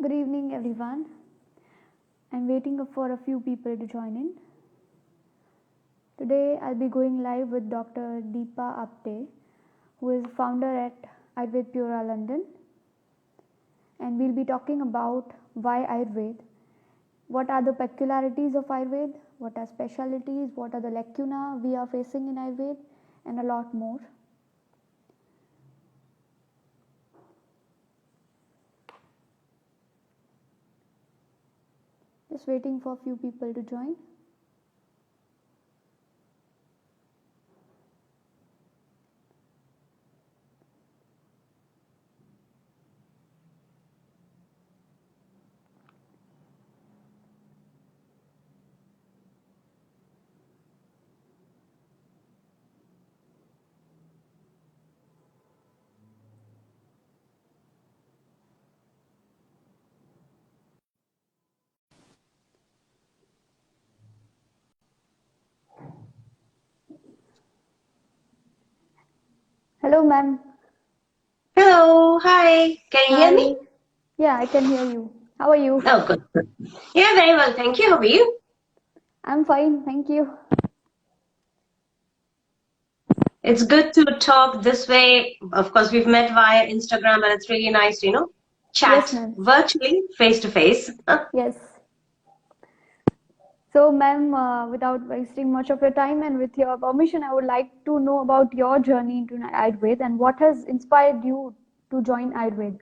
Good evening, everyone. I'm waiting for a few people to join in. Today, I'll be going live with Dr. Deepa Apte, who is founder at Ayurved Pura, London. And we'll be talking about why Ayurved, what are the peculiarities of Ayurved, what are specialties, what are the lacuna we are facing in Ayurved, and a lot more. Just waiting for a few people to join. Hello, ma'am. Hello, hi. Can you hear me? Yeah, I can hear you. How are you? Oh, good. Yeah, very well. Thank you. How are you? I'm fine, thank you. It's good to talk this way. Of course, we've met via Instagram, and it's really nice to, Yes, chat ma'am. virtually, face to face. Yes. So, ma'am, without wasting much of your time and with your permission, I would like to know about your journey into Ayurveda and what has inspired you to join Ayurveda.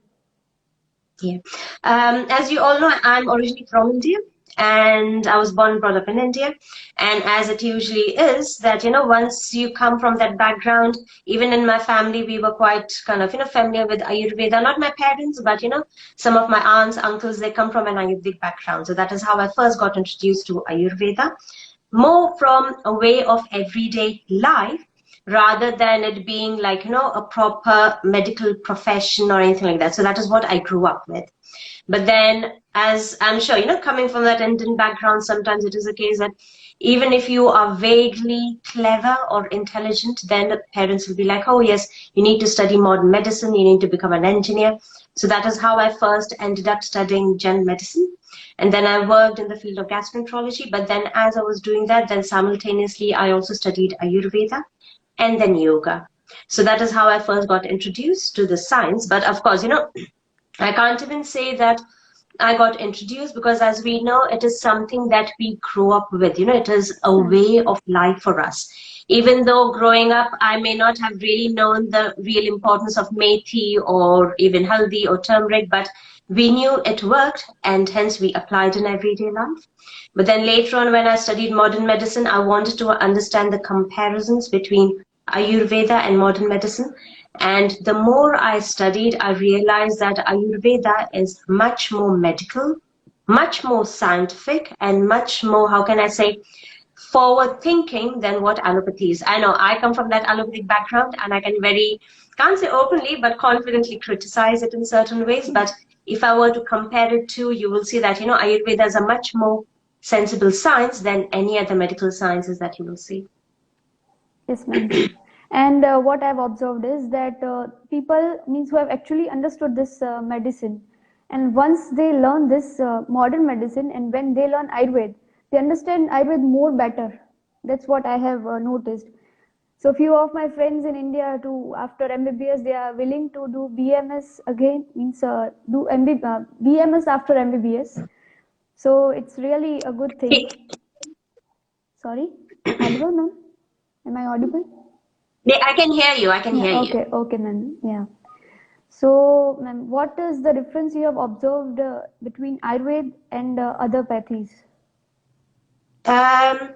Yeah. As you all know, I'm originally from India and I was born and brought up in India. And as it usually is, that, once you come from that background, even in my family, we were quite kind of, familiar with Ayurveda. Not my parents, but, some of my aunts, uncles, they come from an Ayurvedic background. So that is how I first got introduced to Ayurveda, more from a way of everyday life rather than it being like a proper medical profession or anything like that. So that is what I grew up with. But then, as I'm sure coming from that Indian background, sometimes it is a case that even if you are vaguely clever or intelligent, then the parents will be like, oh yes, you need to study modern medicine, you need to become an engineer. So that is how I first ended up studying general medicine. And then I worked in the field of gastroenterology. But then as I was doing that, then simultaneously I also studied Ayurveda and then yoga. So that is how I first got introduced to the science. But of course, I can't even say that I got introduced, because as we know, it is something that we grew up with. It is a way of life for us. Even though growing up, I may not have really known the real importance of methi or even haldi or turmeric, but we knew it worked and hence we applied in everyday life. But then later on, when I studied modern medicine, I wanted to understand the comparisons between Ayurveda and modern medicine. And the more I studied, I realized that Ayurveda is much more medical, much more scientific, and much more, how can I say, forward thinking than what allopathy is. I know I come from that allopathic background and I can can't say openly, but confidently criticize it in certain ways. But if I were to compare it to, you will see that, Ayurveda is a much more sensible science than any other medical sciences that you will see. Yes, ma'am. And what I've observed is that people means who have actually understood this medicine, and once they learn this modern medicine, and when they learn Ayurveda, they understand Ayurveda more better. That's what I have noticed. So few of my friends in India too, after MBBS, they are willing to do BMS again, means do BMS after MBBS. So it's really a good thing. Sorry, audible, ma'am? Am I audible? Yeah, I can hear you. I can Yeah, hear you. okay, ma'am. Yeah. So, ma'am, what is the difference you have observed between Ayurveda and other pathies? Um,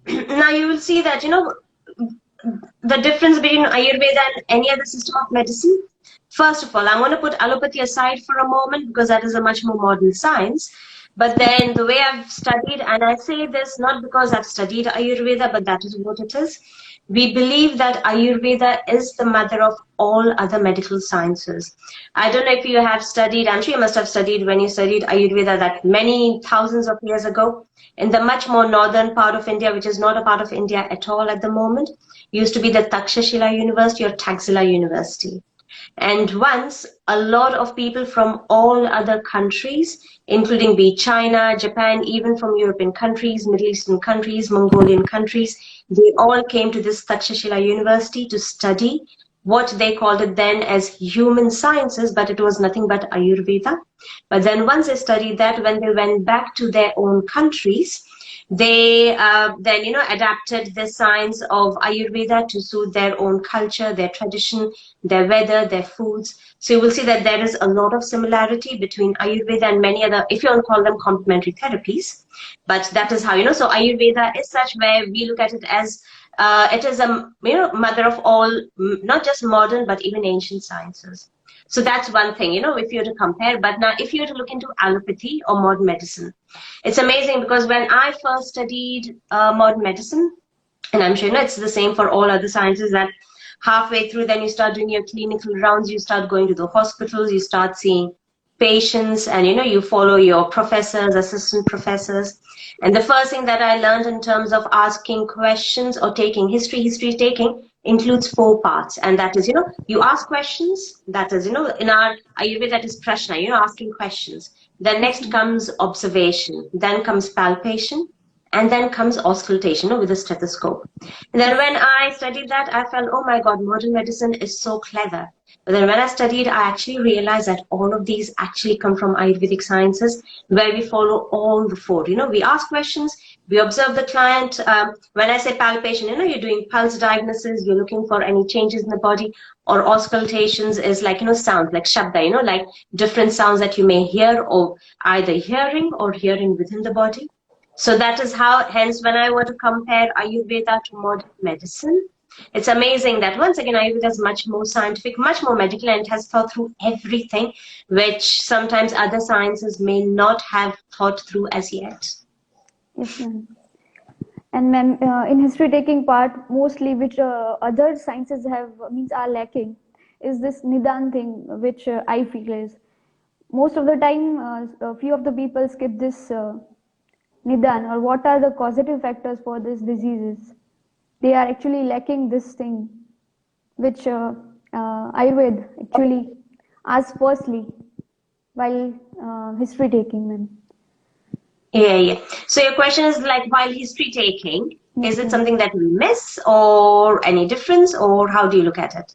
Now you will see that, the difference between Ayurveda and any other system of medicine. First of all, I'm going to put allopathy aside for a moment because that is a much more modern science. But then the way I've studied, and I say this not because I've studied Ayurveda, but that is what it is. We believe that Ayurveda is the mother of all other medical sciences. I don't know if you have studied, I'm sure you must have studied when you studied Ayurveda that many thousands of years ago in the much more northern part of India, which is not a part of India at all at the moment, used to be the Takshashila University or Taxila University. And once a lot of people from all other countries, including be it China, Japan, even from European countries, Middle Eastern countries, Mongolian countries, they all came to this Takshashila University to study what they called it then as human sciences, but it was nothing but Ayurveda. But then once they studied that, when they went back to their own countries, they then, adapted the science of Ayurveda to suit their own culture, their tradition, their weather, their foods. So you will see that there is a lot of similarity between Ayurveda and many other, if you want to call them complementary therapies. But that is how, so Ayurveda is such where we look at it as it is a mother of all, not just modern, but even ancient sciences. So that's one thing, if you were to compare. But now, if you were to look into allopathy or modern medicine, it's amazing because when I first studied modern medicine, and I'm sure it's the same for all other sciences, that halfway through, then you start doing your clinical rounds, you start going to the hospitals, you start seeing patients, and you follow your professors, assistant professors. And the first thing that I learned in terms of asking questions or taking history taking includes 4 parts. And that is, you ask questions, that is, in our Ayurveda, that is prashna, asking questions. Then next comes observation, then comes palpation, and then comes auscultation, with a stethoscope. And then when I studied that, I felt, oh my God, modern medicine is so clever. But then when I studied, I actually realized that all of these actually come from Ayurvedic sciences, where we follow all the 4. We ask questions, we observe the client. When I say palpation, you're doing pulse diagnosis, you're looking for any changes in the body, or auscultations is like, sound, like shabda, like different sounds that you may hear, or either hearing or hearing within the body. So that is how, hence, when I were to compare Ayurveda to modern medicine, it's amazing that once again, Ayurveda is much more scientific, much more medical, and it has thought through everything, which sometimes other sciences may not have thought through as yet. Yes, ma'am. And ma'am, in history taking part, mostly which other sciences are lacking, is this Nidan thing, which I feel is most of the time, a few of the people skip this Nidan, or what are the causative factors for these diseases. They are actually lacking this thing, which Ayurveda actually asks firstly while history taking, ma'am. Yeah. So your question is like, while history taking, is it something that we miss, or any difference, or how do you look at it?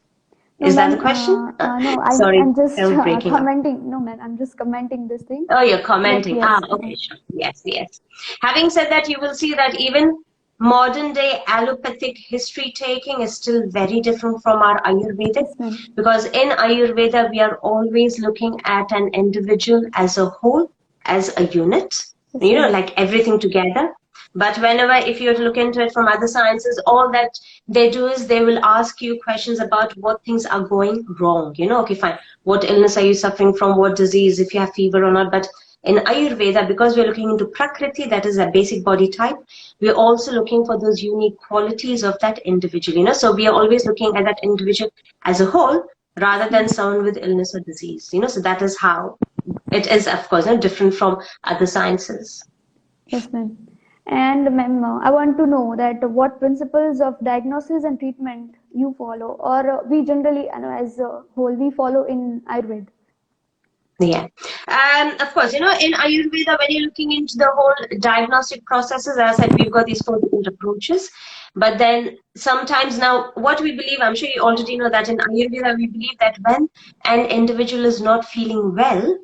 No, is that the question? No, Sorry, I'm just commenting. No, ma'am, I'm just commenting this thing. Oh, you're commenting. Yes, Okay, sure. Yes. Having said that, you will see that even modern day allopathic history taking is still very different from our Ayurvedic, because in Ayurveda, we are always looking at an individual as a whole, as a unit, like everything together. But whenever, if you look into it from other sciences, all that they do is they will ask you questions about what things are going wrong. Okay, fine. What illness are you suffering from? What disease, if you have fever or not? But in Ayurveda, because we're looking into Prakriti, that is a basic body type, we're also looking for those unique qualities of that individual. So we are always looking at that individual as a whole, rather than someone with illness or disease. So that is how it is, of course, different from other sciences. Yes, ma'am. And ma'am, I want to know that what principles of diagnosis and treatment you follow, or we generally, as a whole, we follow in Ayurveda. Yeah. Of course, in Ayurveda, when you're looking into the whole diagnostic processes, as I said, we've got these 4 different approaches. But then sometimes now, what we believe, I'm sure you already know that in Ayurveda, we believe that when an individual is not feeling well,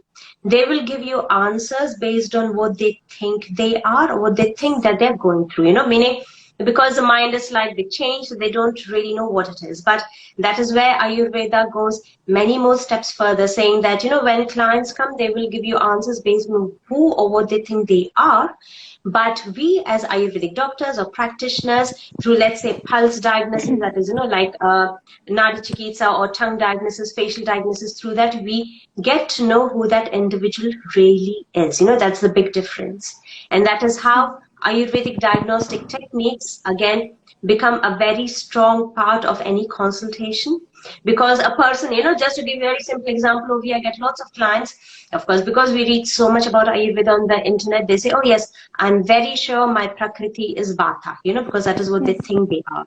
they will give you answers based on what they think they are, or what they think that they're going through, meaning because the mind is slightly changed, so they don't really know what it is. But that is where Ayurveda goes many more steps further, saying that, when clients come, they will give you answers based on who or what they think they are. But we as Ayurvedic doctors or practitioners, through, let's say, pulse diagnosis, that is, like Nadi Chikitsa or tongue diagnosis, facial diagnosis, through that we get to know who that individual really is. That's the big difference. And that is how Ayurvedic diagnostic techniques, again, become a very strong part of any consultation. Because a person, just to give you a very simple example over here, I get lots of clients, of course, because we read so much about Ayurveda on the internet, they say, oh yes, I'm very sure my Prakriti is Vata, because that is what they think they are.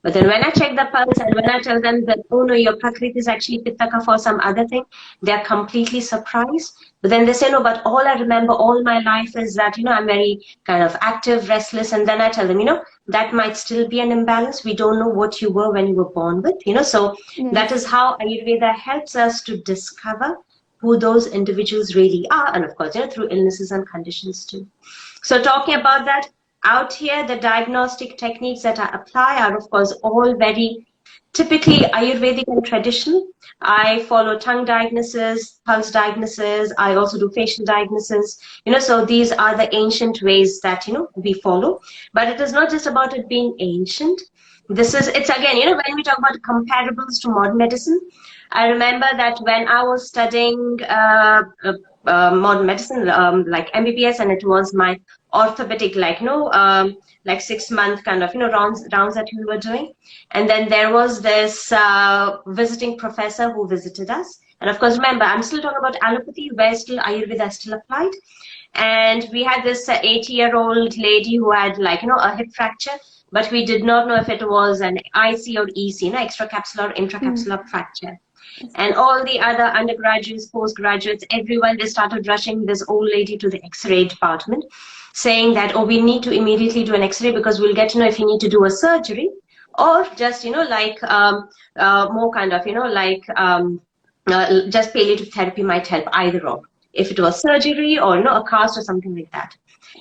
But then when I check the pulse and when I tell them that, oh no, your Prakriti is actually Pitta Kapha or some other thing, they're completely surprised. But then they say, no, but all I remember all my life is that, I'm very kind of active, restless. And then I tell them, that might still be an imbalance. We don't know what you were when you were born with, so that is Yes. how Ayurveda helps us to discover who those individuals really are. And of course, through illnesses and conditions too. So talking about that, out here, the diagnostic techniques that I apply are, of course, all very typically Ayurvedic and traditional. I follow tongue diagnosis, pulse diagnosis. I also do facial diagnosis. So these are the ancient ways that, we follow. But it is not just about it being ancient. It's again, when we talk about comparables to modern medicine, I remember that when I was studying modern medicine, like MBBS, and it was my orthopedic, like 6 month kind of, rounds that we were doing. And then there was this visiting professor who visited us. And of course, remember, I'm still talking about allopathy, where still Ayurveda is still applied. And we had this 80-year-old lady who had a hip fracture, but we did not know if it was an IC or EC, extracapsular or intracapsular fracture. And all the other undergraduates, postgraduates, everyone, they started rushing this old lady to the X-ray department, saying that, oh, we need to immediately do an X-ray because we'll get to know if you need to do a surgery or just, more kind of, just palliative therapy might help, either or. If it was surgery or, a cast or something like that.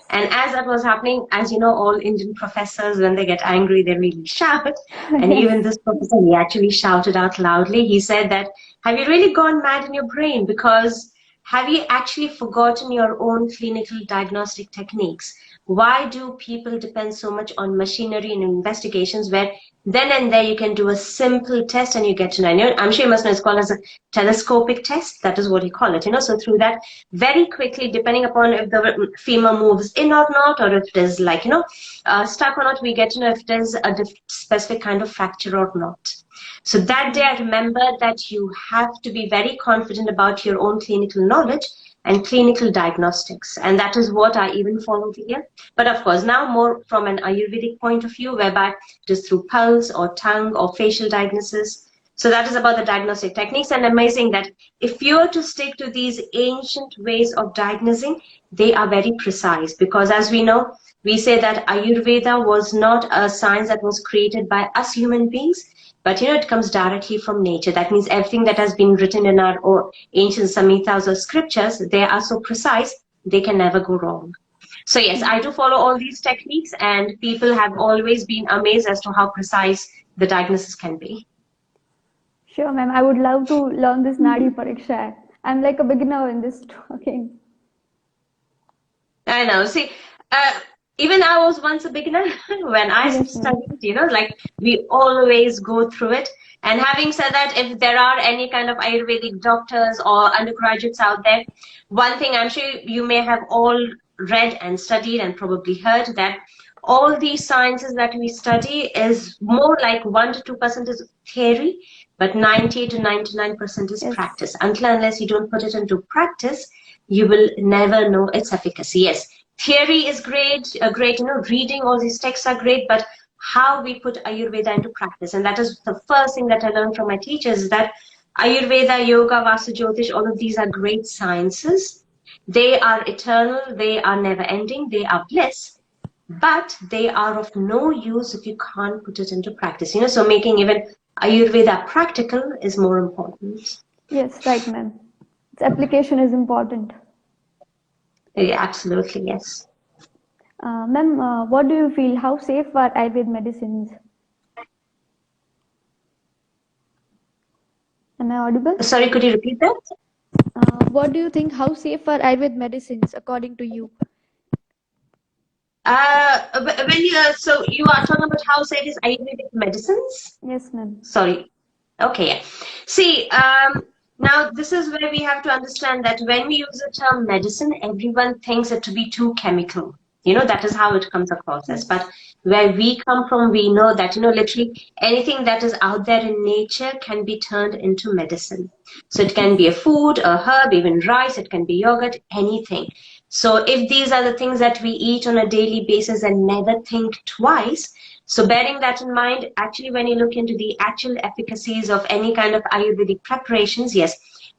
And as that was happening, as you know, all Indian professors, when they get angry, they really shout. And even this professor, he actually shouted out loudly. He said that, have you really gone mad in your brain? Because have you actually forgotten your own clinical diagnostic techniques? Why do people depend so much on machinery and investigations where then and there you can do a simple test and you get to know? I'm sure you must know it's called as a telescopic test. That is what you call it. So through that, very quickly, depending upon if the femur moves in or not, or if it is stuck or not, we get to know if there's a specific kind of fracture or not. So that day, I remember that you have to be very confident about your own clinical knowledge and clinical diagnostics. And that is what I even follow here. But of course, now more from an Ayurvedic point of view, whereby it is through pulse or tongue or facial diagnosis. So that is about the diagnostic techniques. And amazing that if you were to stick to these ancient ways of diagnosing, they are very precise. Because as we know, we say that Ayurveda was not a science that was created by us human beings, but it comes directly from nature. That means everything that has been written in our ancient samhitas or scriptures, they are so precise, they can never go wrong. So yes, I do follow all these techniques, and people have always been amazed as to how precise the diagnosis can be. Sure, ma'am. I would love to learn this Nadi Pariksha. I'm like a beginner in this talking. I know. See, even I was once a beginner when I studied, we always go through it. And having said that, if there are any kind of Ayurvedic doctors or undergraduates out there, one thing I'm sure you may have all read and studied and probably heard that all these sciences that we study is more like 1 to 2% is theory, but 90 to 99% is practice. Until unless you don't put it into practice, you will never know its efficacy. Yes, theory is great, reading all these texts are great, but how we put Ayurveda into practice. And that is the first thing that I learned from my teachers, is that Ayurveda, Yoga, Vastu Jyotish, all of these are great sciences. They are eternal, they are never ending, they are bliss, but they are of no use if you can't put it into practice. So making even Ayurveda practical is more important. Yes, right, ma'am. Its application is important. Yeah, absolutely, yes. Ma'am, what do you feel? How safe are Ayurvedic medicines? Am I audible? Sorry, could you repeat that? What do you think? How safe are Ayurvedic medicines according to you? So you are talking about how safe is Ayurvedic medicines? Yes, ma'am. Sorry. Okay. Yeah. See, now this is where we have to understand that when we use the term medicine, everyone thinks it to be too chemical. That is how it comes across as. But where we come from, we know that, literally anything that is out there in nature can be turned into medicine. So it can be a food, a herb, even rice, it can be yogurt, anything. So if these are the things that we eat on a daily basis and never think twice, So bearing that in mind, actually, when you look into the actual efficacies of any kind of Ayurvedic preparations, yes,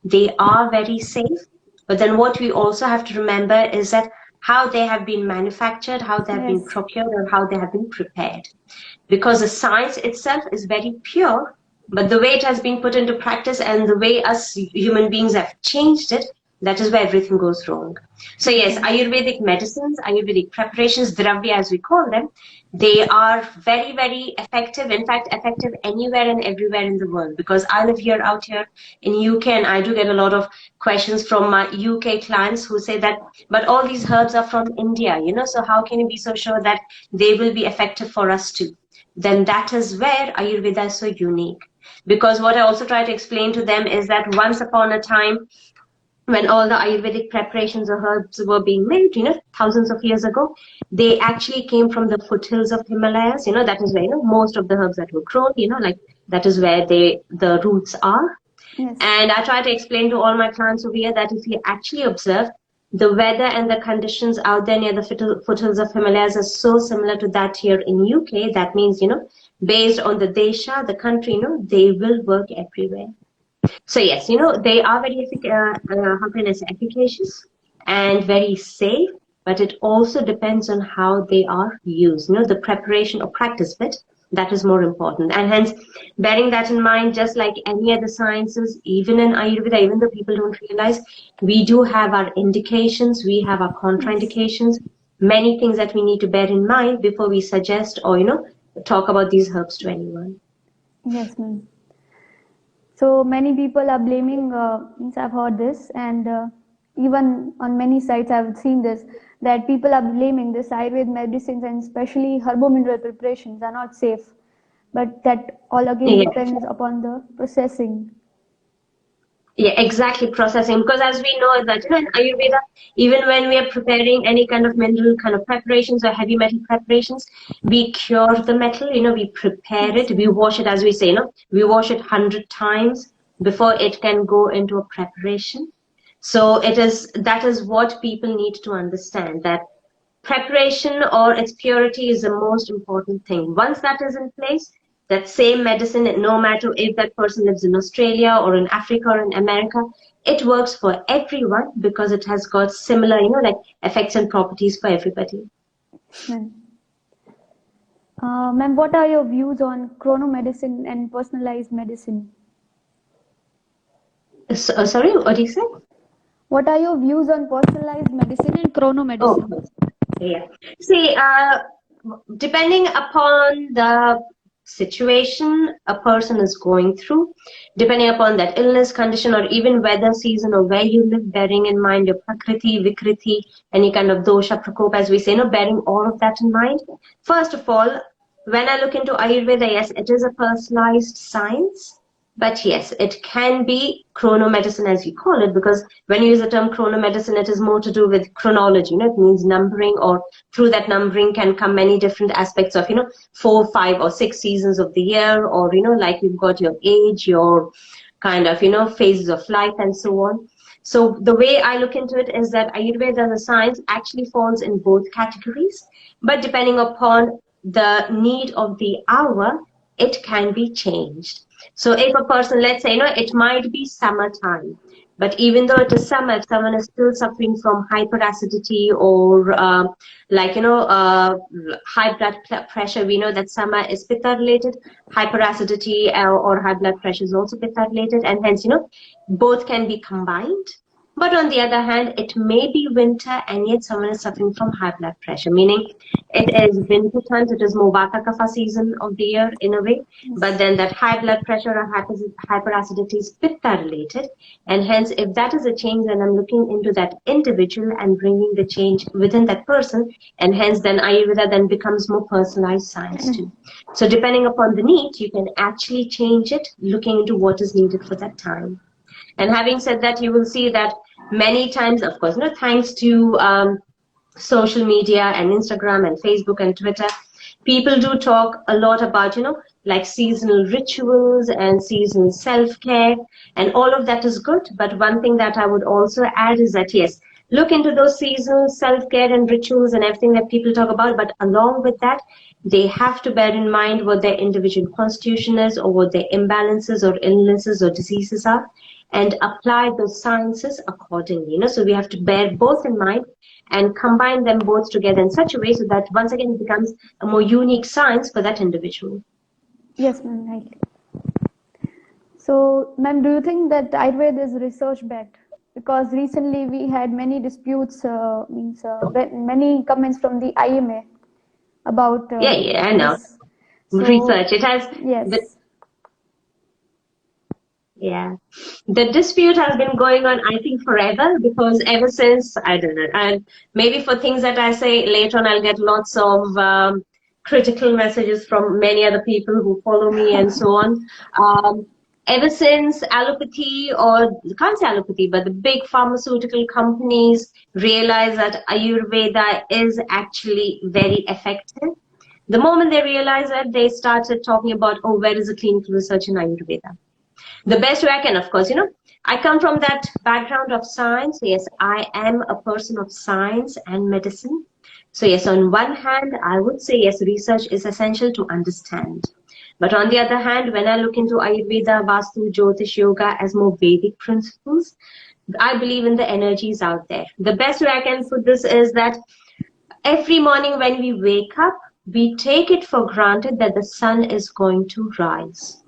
they are very safe. But then what we also have to remember is that how they have been manufactured, how they have been Yes. procured, or how they have been prepared. Because the science itself is very pure, but the way it has been put into practice and the way us human beings have changed it, that is where everything goes wrong. So yes, Yes. Ayurvedic medicines, Ayurvedic preparations, Dravya as we call them, they are very, very effective. In fact, effective anywhere and everywhere in the world. Because I live here out here in UK, and I do get a lot of questions from my UK clients who say that, but all these herbs are from India, so how can you be so sure that they will be effective for us too? Then that is where Ayurveda is so unique. Because what I also try to explain to them is that once upon a time, when all the Ayurvedic preparations or herbs were being made, thousands of years ago, they actually came from the foothills of Himalayas. That is where, most of the herbs that were grown, like that is where the roots are. Yes. And I try to explain to all my clients over here that if you actually observe, the weather and the conditions out there near the foothills of Himalayas are so similar to that here in UK. That means, based on the desha, the country, they will work everywhere. So yes, they are very how can I say, efficacious and very safe, but it also depends on how they are used. The preparation or practice bit, that is more important. And hence, bearing that in mind, just like any other sciences, even in Ayurveda, even though people don't realize, we do have our indications, we have our Yes. contraindications, many things that we need to bear in mind before we suggest or, talk about these herbs to anyone. Yes, ma'am. So many people are blaming, means I've heard this, and even on many sites I've seen this, that people are blaming this Ayurvedic medicines and especially herbomineral preparations are not safe. But that all again Yeah. depends upon the processing. Yeah, exactly, processing. Because as we know that, in Ayurveda, even when we are preparing any kind of mineral kind of preparations or heavy metal preparations, we cure the metal, we prepare Yes, it, we ma'am. wash it, as we say, we wash it 100 times before it can go into a preparation. So that is what people need to understand, that preparation or its purity is the most important thing. Once that is in place, that same medicine, no matter if that person lives in Australia or in Africa or in America, it works for everyone because it has got similar, like effects and properties for everybody. Yes, ma'am. Ma'am, what are your views on chronomedicine and personalized medicine? Sorry, what do you say? What are your views on personalized medicine and Oh, chronomedicine? yeah. See, depending upon the situation a person is going through, depending upon that illness condition or even weather season or where you live, bearing in mind your prakriti, vikriti, any kind of dosha, prakop, as we say, bearing all of that in mind. First of all, when I look into Ayurveda, yes, it is a personalized science. But yes, it can be chronomedicine as you call it, because when you use the term chronomedicine, it is more to do with chronology. It means numbering, or through that numbering can come many different aspects of, 4, 5, or 6 seasons of the year, or, like you've got your age, your kind of, phases of life and so on. So the way I look into it is that Ayurveda as a science actually falls in both categories, but depending upon the need of the hour, it can be changed. So if a person, let's say, it might be summertime, but even though it is summer, if someone is still suffering from hyperacidity or high blood pressure, we know that summer is pitta related, hyperacidity or high blood pressure is also pitta related, and hence, both can be combined. But on the other hand, it may be winter and yet someone is suffering from high blood pressure, meaning it is winter times, it is more vata kapha season of the year in a way, but Yes. then that high blood pressure or hyperacidity is pitta related. And hence, if that is a change, then I'm looking into that individual and bringing the change within that person. And hence, then Ayurveda then becomes more personalized science too. So depending upon the need, you can actually change it, looking into what is needed for that time. And having said that, you will see that many times, of course, thanks to social media and Instagram and Facebook and Twitter, people do talk a lot about, like seasonal rituals and seasonal self-care, and all of that is good. But one thing that I would also add is that, yes, look into those seasonal self-care and rituals and everything that people talk about. But along with that, they have to bear in mind what their individual constitution is, or what their imbalances or illnesses or diseases are, and apply those sciences accordingly. So we have to bear both in mind and combine them both together in such a way so that once again it becomes a more unique science for that individual. Yes, ma'am, right. So, ma'am, do you think that Ayurveda is research backed? Because recently we had many disputes, many comments from the IMA about Yeah, I know. this. Research. So, It has yes. Yeah, the dispute has been going on, I think, forever, because ever since, I don't know, and maybe for things that I say later on, I'll get lots of critical messages from many other people who follow me and so on. Ever since allopathy, or you can't say allopathy, but the big pharmaceutical companies realized that Ayurveda is actually very effective, the moment they realized that, they started talking about, oh, where is the clinical research in Ayurveda? The best way I can, of course, I come from that background of science. Yes, I am a person of science and medicine. So yes, on one hand, I would say yes, research is essential to understand. But on the other hand, when I look into Ayurveda, Vastu, Jyotish, Yoga as more Vedic principles, I believe in the energies out there. The best way I can put this is that every morning when we wake up, we take it for granted that the sun is going to rise.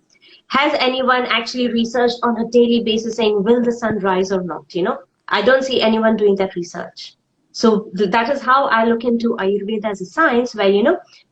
Has anyone actually researched on a daily basis saying, will the sun rise or not? I don't see anyone doing that research. So that is how I look into Ayurveda as a science, where,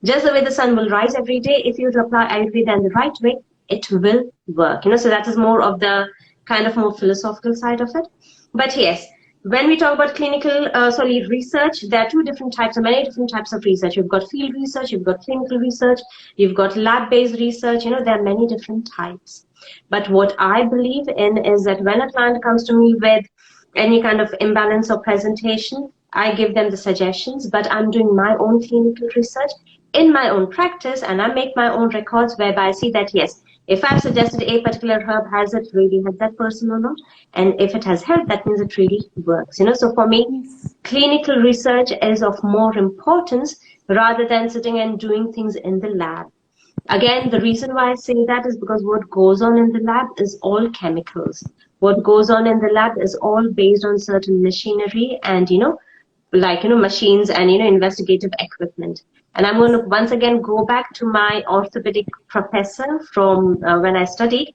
just the way the sun will rise every day, if you apply Ayurveda in the right way, it will work. So that is more of the kind of more philosophical side of it. But yes, when we talk about research, there are many different types of research. You've got field research, you've got clinical research, you've got lab-based research, there are many different types. But what I believe in is that when a client comes to me with any kind of imbalance or presentation, I give them the suggestions, but I'm doing my own clinical research in my own practice, and I make my own records whereby I see that, yes, if I've suggested a particular herb, has it really helped that person or not? And if it has helped, that means it really works. So for me, Yes. clinical research is of more importance rather than sitting and doing things in the lab. Again, the reason why I say that is because what goes on in the lab is all chemicals. What goes on in the lab is all based on certain machinery and, machines and, investigative equipment. And I'm going to once again go back to my orthopedic professor from when I studied.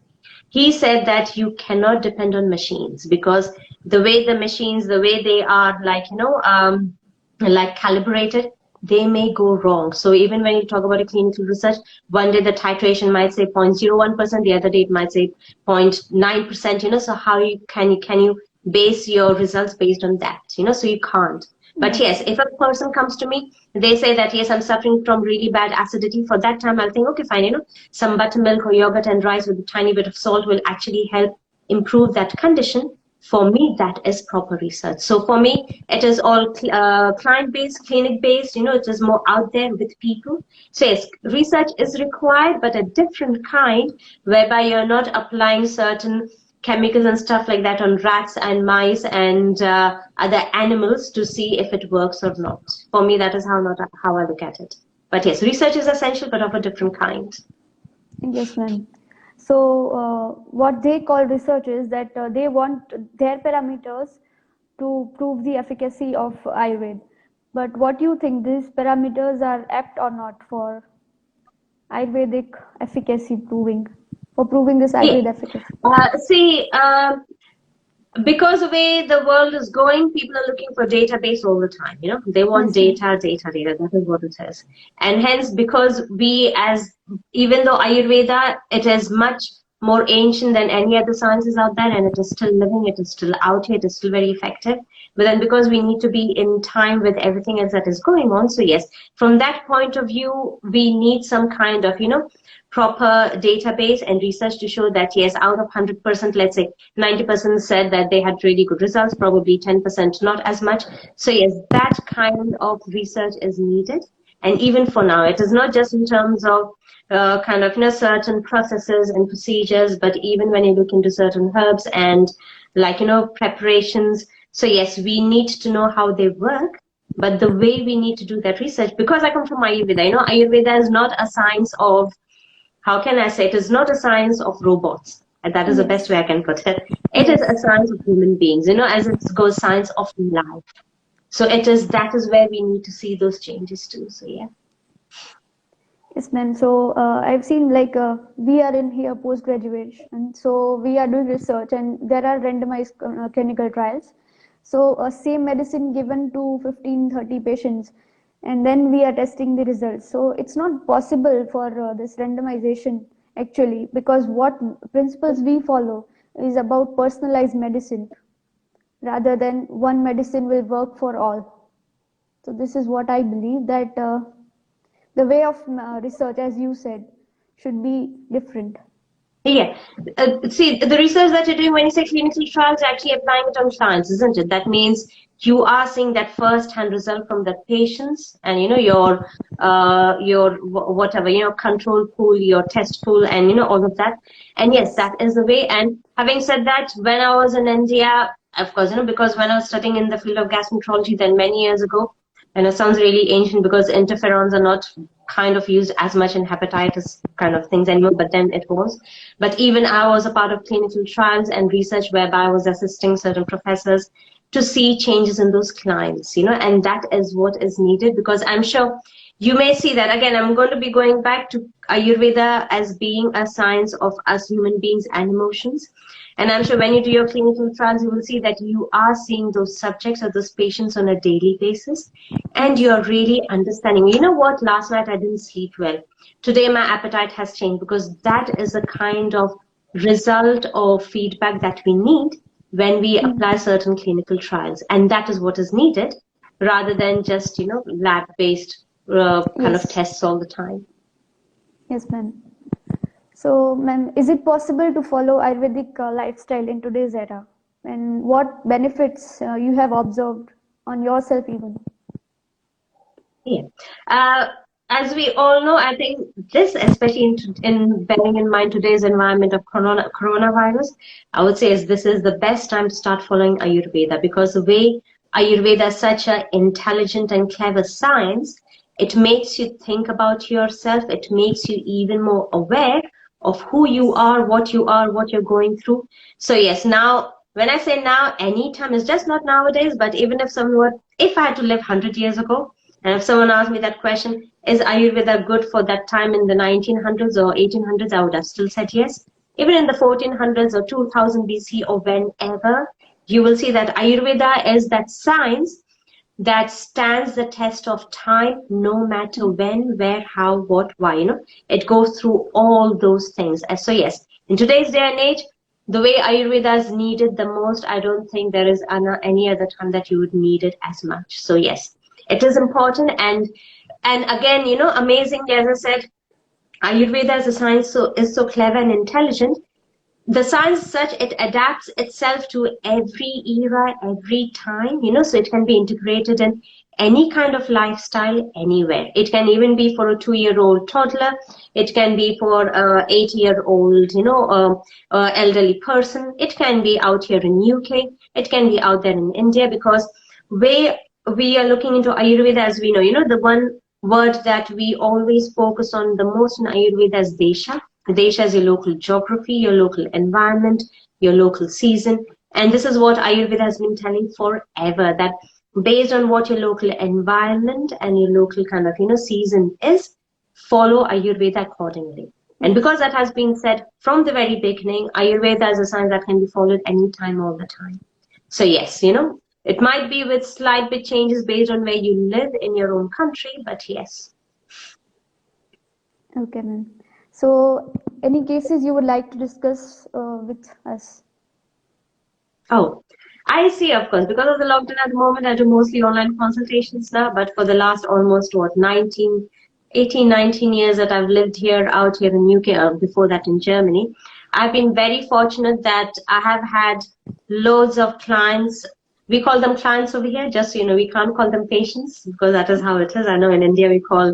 He said that you cannot depend on machines, because the way the machines, the way they are calibrated, they may go wrong. So even when you talk about a clinical research, one day the titration might say 0.01%, the other day it might say 0.9%, so how can you base your results based on that, so you can't. But yes, if a person comes to me, they say that, yes, I'm suffering from really bad acidity. For that time, I'll think, okay, fine, some buttermilk or yogurt and rice with a tiny bit of salt will actually help improve that condition. For me, that is proper research. So for me, it is all client-based, clinic-based, it is more out there with people. So yes, research is required, but a different kind, whereby you're not applying certain chemicals and stuff like that on rats and mice and other animals to see if it works or not. For me, that is how I look at it. But yes, research is essential, but of a different kind. Yes, ma'am. So what they call research is that they want their parameters to prove the efficacy of Ayurveda. But what do you think, these parameters are apt or not for Ayurvedic efficacy proving, for proving this Yeah. Ayurveda efficacy? Because the way the world is going, people are looking for database all the time. They want Yes, ma'am. data. That is what it is. And hence, because even though Ayurveda, it is much more ancient than any other sciences out there, and it is still living, it is still out here, it is still very effective. But then because we need to be in time with everything else that is going on, so yes, from that point of view, we need some kind of, proper database and research to show that, yes, out of 100%, let's say 90% said that they had really good results, probably 10% not as much. So yes, that kind of research is needed. And even for now, it is not just in terms of certain processes and procedures, but even when you look into certain herbs and preparations. So yes, we need to know how they work, but the way we need to do that research, because I come from Ayurveda, Ayurveda is not a science of, how can I say, it is not a science of robots. And that is the best Yes. way I can put it. It is a Yes. science of human beings, as it goes, science of life. So that is where we need to see those changes too. So yeah. Yes, ma'am. So I've seen like we are in here post graduation, so we are doing research, and there are randomized clinical trials. So same medicine given to 15, 30 patients, and then we are testing the results. So it's not possible for this randomization actually, because what principles we follow is about personalized medicine rather than one medicine will work for all. So this is what I believe, that the way of research, as you said, should be different. Yeah. See, the research that you're doing when you say clinical trials, you're actually applying it on clients, isn't it? That means you are seeing that first-hand result from that patients, and your whatever, control pool, your test pool, and all of that. And yes, Yes. that is the way. And having said that, when I was in India, of course, because when I was studying in the field of gastroenterology then many years ago, and it sounds really ancient because interferons are not kind of used as much in hepatitis kind of things anymore, but then it was. But even I was a part of clinical trials and research whereby I was assisting certain professors to see changes in those clients, and that is what is needed, because I'm sure you may see that again. I'm going to be going back to Ayurveda as being a science of us human beings and emotions. And I'm sure when you do your clinical trials, you will see that you are seeing those subjects or those patients on a daily basis. And Yes. you're really understanding. You know what? Last night I didn't sleep well. Today my appetite has changed, because that is a kind of result of feedback that we need when we apply Mm. certain clinical trials. And that is what is needed rather than just, lab-based kind of Yes. tests all the time. Yes, ma'am. So, ma'am, is it possible to follow Ayurvedic lifestyle in today's era? And what benefits you have observed on yourself, even? Yeah. Uh, as we all know, I think this, especially in bearing in mind today's environment of coronavirus, I would say this is the best time to start following Ayurveda, because the way Ayurveda is such an intelligent and clever science, it makes you think about yourself. It makes you even more aware of who you Yes. are, what you're going through. So yes, now when I say now, anytime is just not nowadays, but even if I had to live 100 years ago, and if someone asked me that question, is Ayurveda good for that time in the 1900s or 1800s, I would have still said yes. Even in the 1400s or 2000 BC or whenever, you will see that Ayurveda is that science that stands the test of time, no matter when, where, how, what, why. It goes through all those things. So yes, in today's day and age, the way Ayurveda is needed the most, I don't think there is any other time that you would need it as much. So yes, it is important. And again, amazingly, as I said, Ayurveda as a science is so clever and intelligent. The science such, it adapts itself to every era, every time, so it can be integrated in any kind of lifestyle anywhere. It can even be for a 2-year-old toddler. It can be for a 8-year-old, elderly person. It can be out here in UK. It can be out there in India, because we are looking into Ayurveda, as we know, the one word that we always focus on the most in Ayurveda is Desha. Desha is your local geography, your local environment, your local season. And this is what Ayurveda has been telling forever, that based on what your local environment and your local kind of, season is, follow Ayurveda accordingly. And Yes. because that has been said from the very beginning, Ayurveda is a science that can be followed anytime, all the time. So yes, it might be with slight bit changes based on where you live in your own country, but yes. Okay, ma'am. So, any cases you would like to discuss with us? Oh, I see, of course. Because of the lockdown at the moment, I do mostly online consultations now. But for the last almost, 18, 19 years that I've lived out here in UK, before that in Germany, I've been very fortunate that I have had loads of clients. We call them clients over here, just so you know, we can't call them patients because that is how it is. I know in India we call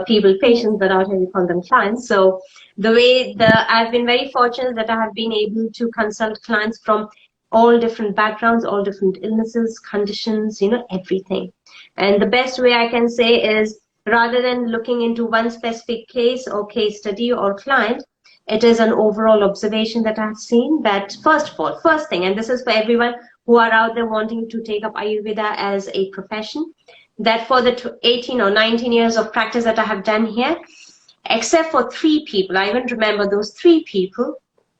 people Yes. patients, but out here we call them clients. So I've been very fortunate that I have been able to consult clients from all different backgrounds, all different illnesses, conditions, everything. And the best way I can say is, rather than looking into one specific case or case study or client, it is an overall observation that I've seen that, first of all, first thing, and this is for everyone who are out there wanting to take up Ayurveda as a profession, that for the 18 or 19 years of practice that I have done here, except for 3 people, I even remember those 3 people,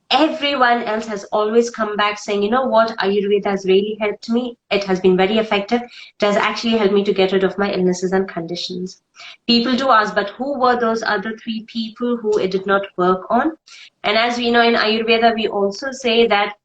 everyone else has always come back saying, you know what, Ayurveda has really helped me. It has been very effective. It has actually helped me to get rid of my illnesses and conditions. People do ask, but who were those other 3 people who it did not work on? And as we know in Ayurveda, we also say that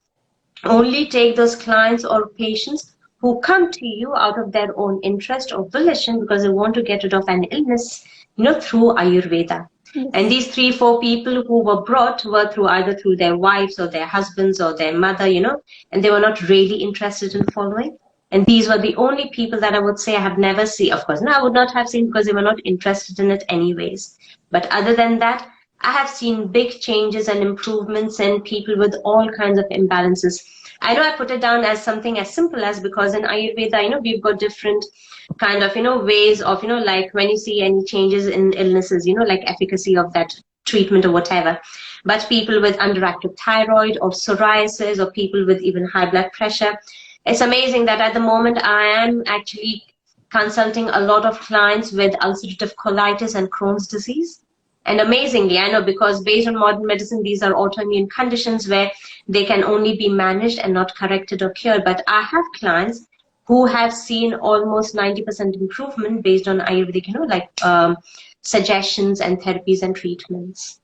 only take those clients or patients who come to you out of their own interest or volition because they want to get rid of an illness, through Ayurveda. Yes. And these 3-4 people who were brought were either through their wives or their husbands or their mother, and they were not really interested in following. And these were the only people that I would say I have never seen. Of course, no, I would not have seen because they were not interested in it anyways. But other than that, I have seen big changes and improvements in people with all kinds of imbalances. I know I put it down as something as simple as, because in Ayurveda, we've got different kind of, ways of, like when you see any changes in illnesses, like efficacy of that treatment or whatever. But people with underactive thyroid or psoriasis or people with even high blood pressure, it's amazing that at the moment I am actually consulting a lot of clients with ulcerative colitis and Crohn's disease. And amazingly, I know, because based on modern medicine, these are autoimmune conditions where they can only be managed and not corrected or cured. But I have clients who have seen almost 90% improvement based on Ayurvedic, suggestions and therapies and treatments.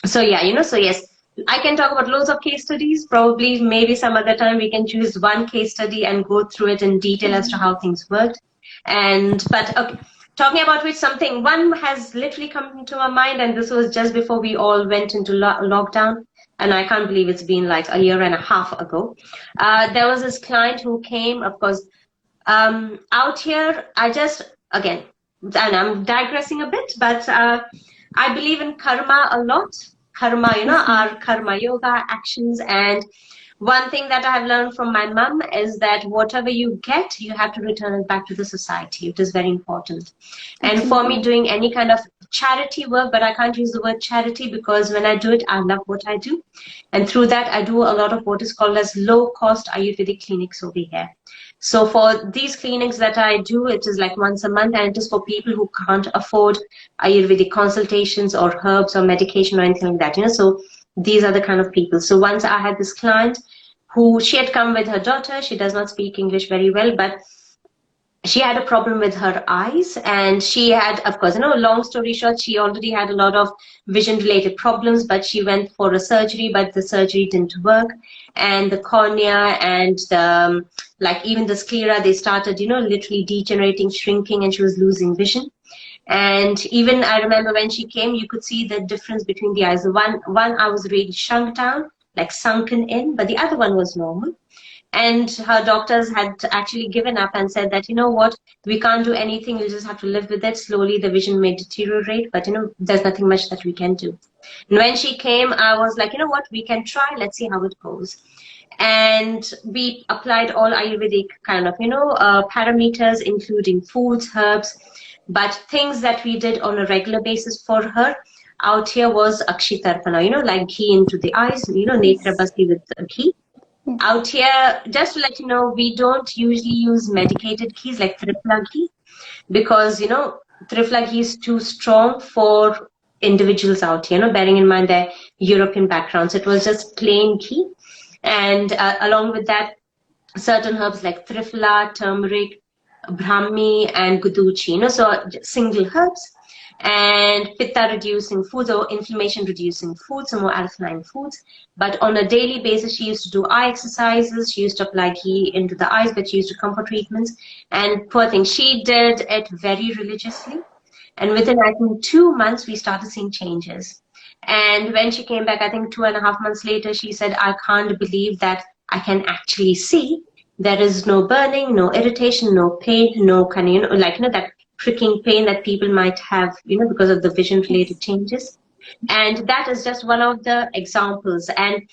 So yeah, so yes, I can talk about loads of case studies. Probably, maybe some other time we can choose one case study and go through it in detail as to how things worked. But okay, talking about which, one has literally come into my mind, and this was just before we all went into lockdown. And I can't believe it's been like a year and a half ago. There was this client who came, of course, out here. Again, and I'm digressing a bit, but I believe in karma a lot. Karma, our karma yoga actions. And one thing that I have learned from my mom is that whatever you get, you have to return it back to the society. It is very important. And for me, doing any kind of charity work, but I can't use the word charity because when I do it, I love what I do. And through that, I do a lot of what is called as low-cost Ayurvedic clinics over here. So for these clinics that I do, it is like once a month, and it is for people who can't afford Ayurvedic consultations or herbs or medication or anything like that, So these are the kind of people. So once I had this client who, she had come with her daughter. She does not speak English very well, but she had a problem with her eyes, and she had, of course, long story short, she already had a lot of vision related problems, but she went for a surgery, but the surgery didn't work. And the cornea and the, even the sclera, they started, literally degenerating, shrinking, and she was losing vision. And even I remember when she came, you could see the difference between the eyes. One eye was really shrunk down, like sunken in, but the other one was normal. And her doctors had actually given up and said that, what, we can't do anything. You just have to live with it. Slowly the vision may deteriorate, but, there's nothing much that we can do. And when she came, I was like, what, we can try. Let's see how it goes. And we applied all Ayurvedic kind of, parameters, including foods, herbs, but things that we did on a regular basis for her out here was Akshitarpana, like ghee into the eyes, Netra Basti with ghee. Out here, just to let you know, we don't usually use medicated ghees like Tripla ghee because, Tripla ghee is too strong for individuals out here, bearing in mind their European backgrounds. It was just plain ghee. And along with that, certain herbs like Tripla, turmeric, Brahmi, and Guduchi, so single herbs. And pitta reducing foods or inflammation reducing foods, so more alkaline foods. But on a daily basis, she used to do eye exercises. She used to apply ghee into the eyes, but she used to come for treatments. And poor thing, she did it very religiously. And within, I think, 2 months, we started seeing changes. And when she came back, I think 2.5 months later, she said, I can't believe that I can actually see. There is no burning, no irritation, no pain, no kind of, that pricking pain that people might have, because of the vision related changes. And that is just one of the examples. And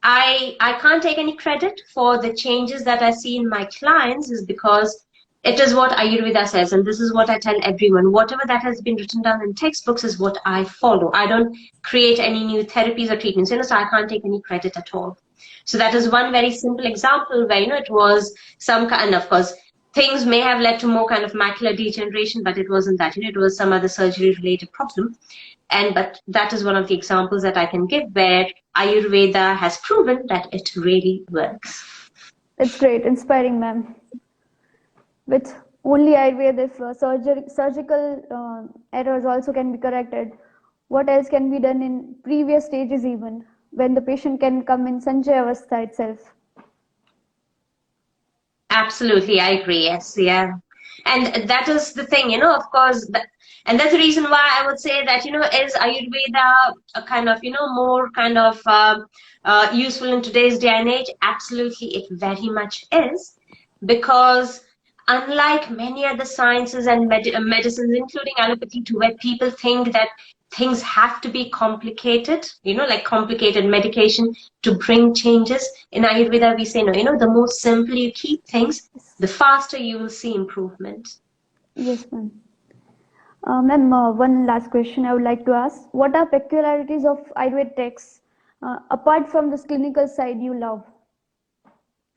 I can't take any credit for the changes that I see in my clients, is because it is what Ayurveda says, and this is what I tell everyone. Whatever that has been written down in textbooks is what I follow. I don't create any new therapies or treatments, so I can't take any credit at all. So that is one very simple example where, it was some kind, of course, things may have led to more kind of macular degeneration, but it wasn't that, it was some other surgery related problem. But that is one of the examples that I can give where Ayurveda has proven that it really works. It's great, inspiring, ma'am. With only Ayurveda, if surgical errors also can be corrected, what else can be done in previous stages, even when the patient can come in Sanjay Avastha itself? Absolutely, I agree. Yes, yeah. And that is the thing, of course, and that's the reason why I would say that, is Ayurveda a kind of, more kind of useful in today's day and age? Absolutely, it very much is, because unlike many other sciences and medicines, including allopathy too, where people think that things have to be complicated, like complicated medication to bring changes. In Ayurveda, we say, no, the more simple you keep things, the faster you will see improvement. Yes, ma'am. Ma'am, one last question I would like to ask. What are peculiarities of Ayurvedic texts, apart from this clinical side you love?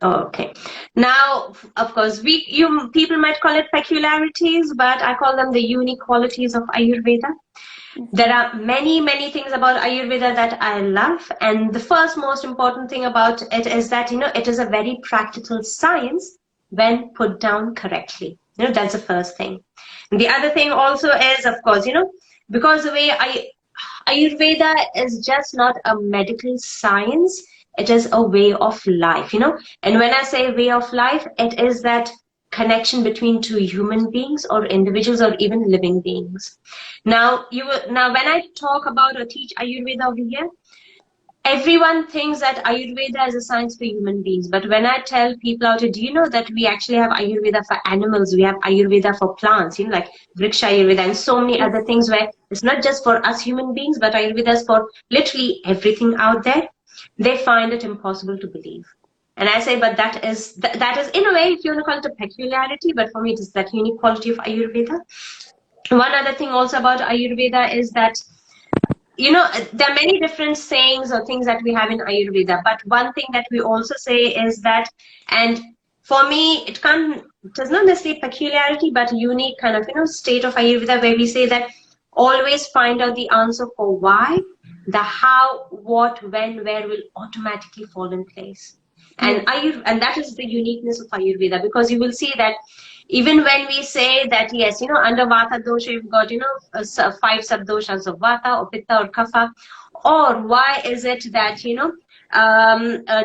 Okay. Now, of course, people might call it peculiarities, but I call them the unique qualities of Ayurveda. There are many, many things about Ayurveda that I love. And the first most important thing about it is that, it is a very practical science when put down correctly. That's the first thing. And the other thing also is, of course, because the way Ayurveda is just not a medical science, it is a way of life, And when I say way of life, it is that connection between two human beings or individuals or even living beings. Now, when I talk about or teach Ayurveda over here, everyone thinks that Ayurveda is a science for human beings. But when I tell people out here, do you know that we actually have Ayurveda for animals? We have Ayurveda for plants, like Vriksha Ayurveda and so many other things where it's not just for us human beings, but Ayurveda is for literally everything out there. They find it impossible to believe. And I say, but that is in a way, if you want to call it a peculiarity, but for me, it is that unique quality of Ayurveda. One other thing also about Ayurveda is that, there are many different sayings or things that we have in Ayurveda, but one thing that we also say is that, and for me, it does not necessarily peculiarity, but unique kind of, state of Ayurveda, where we say that always find out the answer for why, the how, what, when, where will automatically fall in place. And that is the uniqueness of Ayurveda, because you will see that even when we say that, yes, under Vata dosha, you've got, 5 subdoshas of Vata or Pitta or Kapha, or why is it that,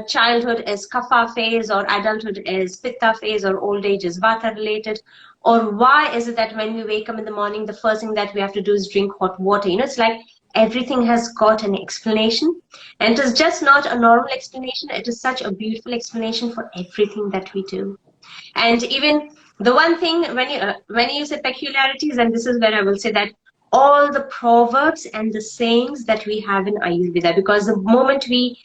childhood is Kapha phase or adulthood is Pitta phase or old age is Vata related, or why is it that when we wake up in the morning, the first thing that we have to do is drink hot water? It's like everything has got an explanation, and it is just not a normal explanation. It is such a beautiful explanation for everything that we do. And even the one thing, when you say peculiarities, and this is where I will say that all the proverbs and the sayings that we have in Ayurveda, because the moment we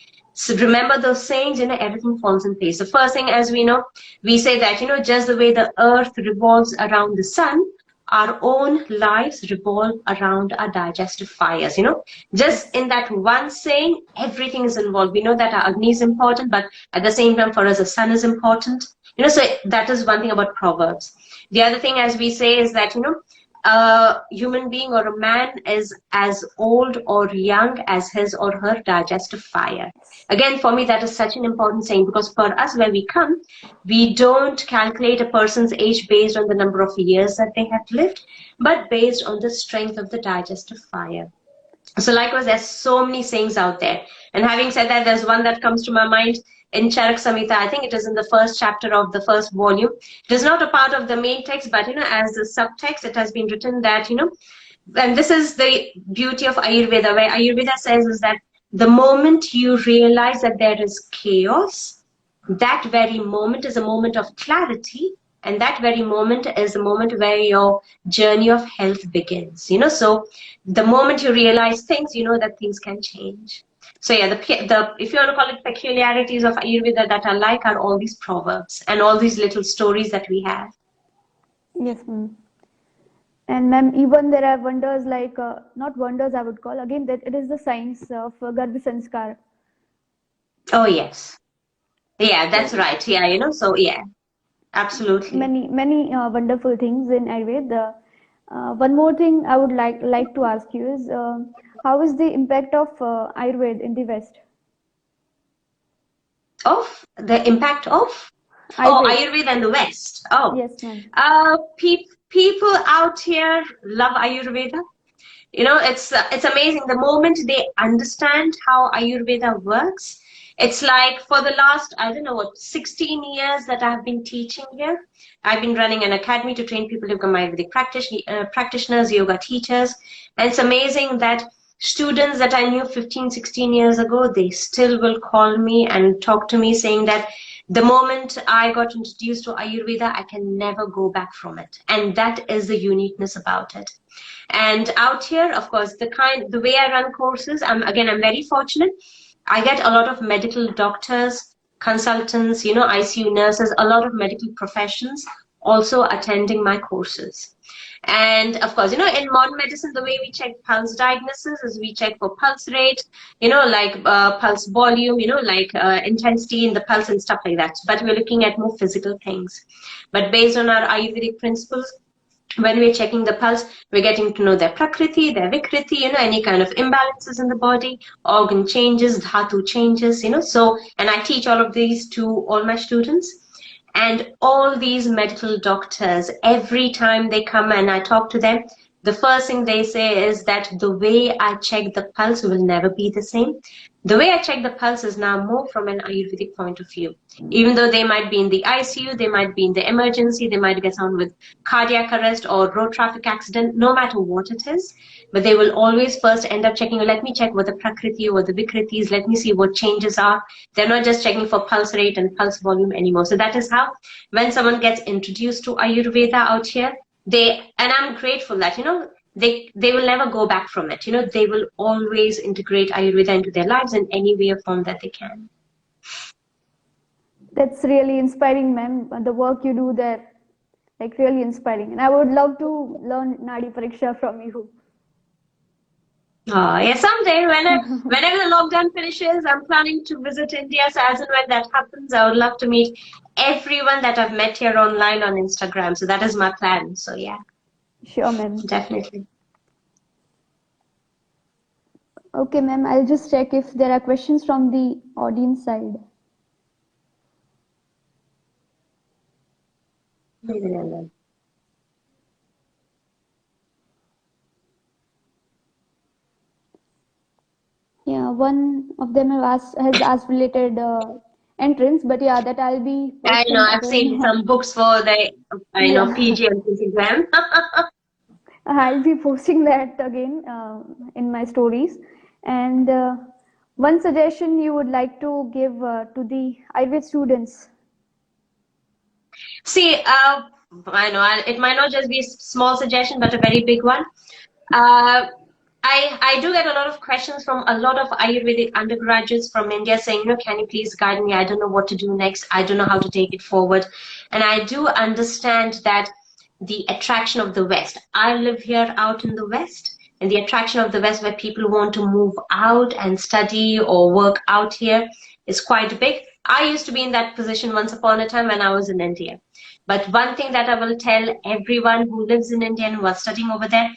remember those sayings, everything falls in place. The first thing, as we know, we say that, just the way the earth revolves around the sun, our own lives revolve around our digestive fires. Just in that one saying, everything is involved. We know that our Agni is important, but at the same time, for us, the sun is important. So that is one thing about proverbs. The other thing, as we say, is that, a human being or a man is as old or young as his or her digestive fire. Again, for me, that is such an important saying, because for us, where we come, we don't calculate a person's age based on the number of years that they have lived, but based on the strength of the digestive fire. So likewise, there's so many sayings out there. And having said that, there's one that comes to my mind in Charak Samhita. I think it is in the first chapter of the first volume. It is not a part of the main text, but, as a subtext, it has been written that, and this is the beauty of Ayurveda, where Ayurveda says is that the moment you realize that there is chaos, that very moment is a moment of clarity. And that very moment is the moment where your journey of health begins. So the moment you realize things, that things can change. So yeah, the if you want to call it peculiarities of Ayurveda that I like are all these proverbs and all these little stories that we have. Yes, ma'am. And ma'am, even there are wonders like, not wonders I would call, again, that it is the science of Garbha Sanskar. Oh yes. Yeah, that's So right. Yeah, so yeah, absolutely. many wonderful things in Ayurveda. One more thing I would like to ask you is, how is the impact of Ayurveda in the West? Of the impact of Ayurveda. Ayurveda in the West. Oh, Yes, ma'am. people out here love Ayurveda. It's amazing the moment they understand how Ayurveda works. It's like for the last, I don't know what, 16 years that I've been teaching here. I've been running an academy to train people who become Ayurvedic practitioners, yoga teachers. And it's amazing that students that I knew 15, 16 years ago, they still will call me and talk to me saying that the moment I got introduced to Ayurveda, I can never go back from it. And that is the uniqueness about it. And out here, of course, the way I run courses, I'm very fortunate. I get a lot of medical doctors, consultants, ICU nurses, a lot of medical professions also attending my courses. And of course, in modern medicine, the way we check pulse diagnosis is we check for pulse rate, like pulse volume, like intensity in the pulse and stuff like that. But we're looking at more physical things. But based on our Ayurvedic principles, when we're checking the pulse, we're getting to know their prakriti, their vikriti, any kind of imbalances in the body, organ changes, dhatu changes, So, and I teach all of these to all my students. And all these medical doctors, every time they come and I talk to them, the first thing they say is that the way I check the pulse will never be the same. The way I check the pulse is now more from an Ayurvedic point of view. Even though they might be in the ICU, they might be in the emergency, they might get someone with cardiac arrest or road traffic accident, no matter what it is, but they will always first end up checking, let me check what the prakriti or the vikriti is, let me see what changes are. They're not just checking for pulse rate and pulse volume anymore. So that is how, when someone gets introduced to Ayurveda out here, and I'm grateful that, they will never go back from it. They will always integrate Ayurveda into their lives in any way or form that they can. That's really inspiring, ma'am. The work you do there, like really inspiring. And I would love to learn Nadi Pariksha from you. Oh, yeah, someday, whenever the lockdown finishes, I'm planning to visit India. So as and when that happens, I would love to meet everyone that I've met here online on Instagram. So that is my plan. So yeah. Sure, ma'am. Definitely. Okay, ma'am. I'll just check if there are questions from the audience side. Yeah, one of them has asked related entrance, but yeah, that I'll be I know, posting I've seen again. some books for the, Yeah, PG and exam. I'll be posting that again in my stories. And one suggestion you would like to give to the Ayurveda students? See, I know it might not just be a small suggestion, but a very big one. Uh, I do get a lot of questions from a lot of Ayurvedic undergraduates from India saying, can you please guide me? I don't know what to do next. I don't know how to take it forward. And I do understand that the attraction of the West. I live here out in the West, and the attraction of the West where people want to move out and study or work out here is quite big. I used to be in that position once upon a time when I was in India. But one thing that I will tell everyone who lives in India and who are studying over there,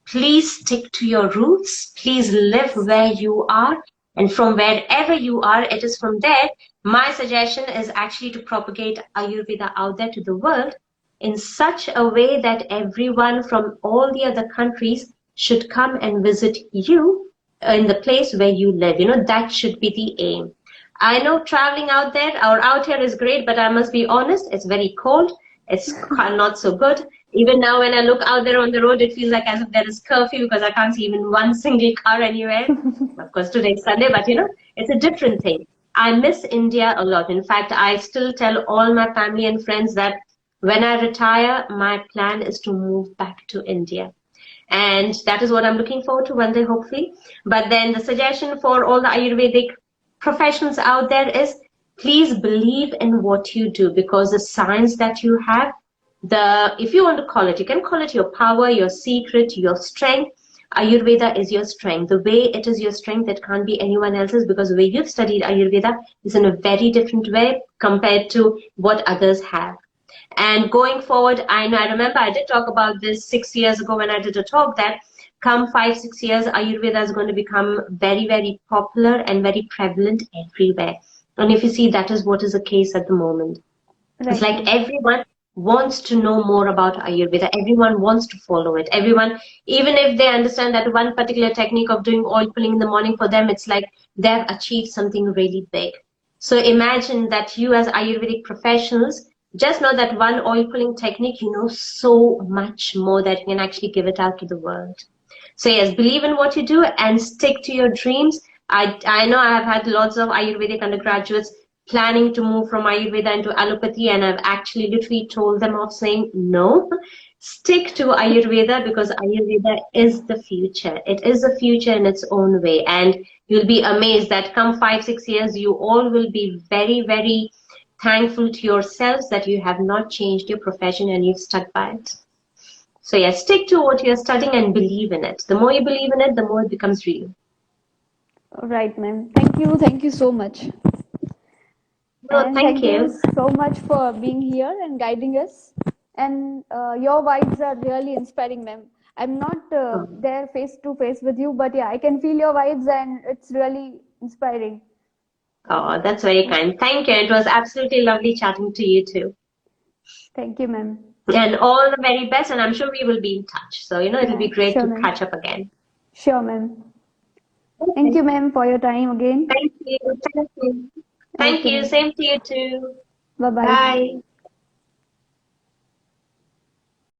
please stick to your roots. Please live where you are. And from wherever you are, it is from there. My suggestion is actually to propagate Ayurveda out there to the world in such a way that everyone from all the other countries should come and visit you in the place where you live. That should be the aim. I know traveling out there or out here is great, but I must be honest, it's very cold. It's not so good. Even now, when I look out there on the road, it feels like as if there is curfew because I can't see even one single car anywhere. Of course, today's Sunday, but it's a different thing. I miss India a lot. In fact, I still tell all my family and friends that when I retire, my plan is to move back to India. And that is what I'm looking forward to one day, hopefully. But then the suggestion for all the Ayurvedic professionals out there is, please believe in what you do, because the science that you have, if you want to call it, you can call it your power, your secret, your strength. Ayurveda is your strength. The way it is your strength, it can't be anyone else's, because the way you've studied Ayurveda is in a very different way compared to what others have. And going forward, I remember I did talk about this 6 years ago when I did a talk, that come 5-6 years, Ayurveda is going to become very, very popular and very prevalent everywhere. And if you see, that is what is the case at the moment. Right. It's like everyone wants to know more about Ayurveda. Everyone wants to follow it. Everyone, even if they understand that one particular technique of doing oil pulling in the morning, for them, it's like they've achieved something really big. So imagine that you as Ayurvedic professionals, just know that one oil pulling technique, you know so much more that you can actually give it out to the world. So yes, believe in what you do and stick to your dreams. I know I have had lots of Ayurvedic undergraduates planning to move from Ayurveda into allopathy, and I've actually literally told them off saying, no, stick to Ayurveda, because Ayurveda is the future. It is the future in its own way. And you'll be amazed that come 5-6 years, you all will be very, very thankful to yourselves that you have not changed your profession and you've stuck by it. So yeah, stick to what you're studying and believe in it. The more you believe in it, the more it becomes real. Right, ma'am. Thank you so much. No, And thank thank you you. so much for being here and guiding us. And your vibes are really inspiring, ma'am. I'm not there face to face with you, but yeah, I can feel your vibes and it's really inspiring. Oh, that's very kind. Thank you. It was absolutely lovely chatting to you too. Thank you, ma'am. And all the very best, and I'm sure we will be in touch. So, it'll Yeah, be great sure, to ma'am. catch up again. Sure, ma'am. Thank Okay. you, ma'am, for your time again. Thank you. Thank you. Thank Okay, you. ma'am. Same to you too. Bye bye. Bye.